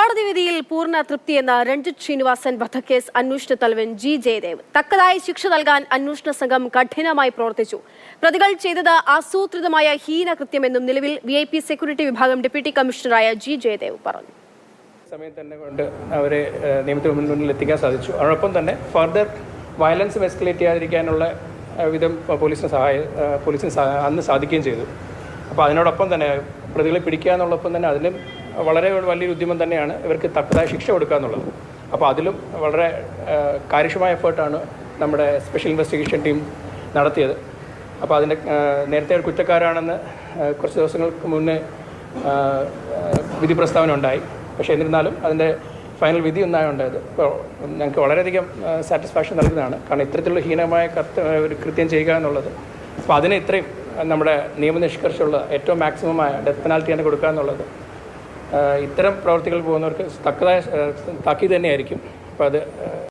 കോടതി വിധിയിൽ പൂർണ്ണ തൃപ്തിയെന്ന രഞ്ജിത്ത് ശ്രീനിവാസൻ വധക്കേസ് അന്വേഷണ തലവൻ ജി ജയദേവ്. തക്കതായ ശിക്ഷ നൽകാൻ അന്വേഷണ സംഘം കഠിനമായി പ്രവർത്തിച്ചു. പ്രതികൾ ചെയ്തത് ആസൂത്രിതമായ ഹീനകൃത്യമെന്നും നിലവിൽ VIP സെക്യൂരിറ്റി വിഭാഗം ഡെപ്യൂട്ടി കമ്മീഷണറായ ജി ജയദേവ് പറഞ്ഞു. സമയത്ത് തന്നെ കൊണ്ട് അവരെ നിയമത്തിന് മുന്നിൽ എത്തിക്കാൻ സാധിച്ചു. അതോടൊപ്പം തന്നെ ഫർദർ വയലൻസ് എസ്കലേറ്റ് ചെയ്യാതിരിക്കാനുള്ള വിധം പോലീസിന് അന്ന് സാധിക്കുകയും ചെയ്തു. അപ്പോൾ അതിനോടൊപ്പം തന്നെ പ്രതികളെ പിടിക്കുക എന്നുള്ളൊപ്പം തന്നെ അതിലും വളരെ വലിയൊരു ഉദ്യമം തന്നെയാണ് ഇവർക്ക് തക്കതായ ശിക്ഷ കൊടുക്കുക എന്നുള്ളത്. അപ്പോൾ അതിലും വളരെ കാര്യക്ഷമമായ എഫേർട്ടാണ് നമ്മുടെ സ്പെഷ്യൽ ഇൻവെസ്റ്റിഗേഷൻ ടീം നടത്തിയത്. അപ്പോൾ അതിൻ്റെ നേരത്തെ ഒരു കുറ്റക്കാരാണെന്ന് കുറച്ച് ദിവസങ്ങൾക്ക് മുന്നേ വിധി പ്രസ്താവന ഉണ്ടായി. പക്ഷേ എന്നിരുന്നാലും അതിൻ്റെ ഫൈനൽ വിധി ഒന്നാണ് ഉണ്ടായത്. ഇപ്പോൾ ഞങ്ങൾക്ക് വളരെയധികം സാറ്റിസ്ഫാക്ഷൻ നൽകുന്നതാണ്. കാരണം ഇത്തരത്തിലുള്ള ഹീനമായ ഒരു കൃത്യം ചെയ്യുക എന്നുള്ളത്, അപ്പോൾ അതിന് ഇത്രയും നമ്മുടെ നിയമനിഷ്കർഷമുള്ള ഏറ്റവും മാക്സിമമായ ഡെത്ത് പെനാൽറ്റി തന്നെ കൊടുക്കുക എന്നുള്ളത് ഇത്തരം പ്രവർത്തികൾ പോകുന്നവർക്ക് തക്കതായ താക്കീത് തന്നെയായിരിക്കും. അപ്പോൾ അത്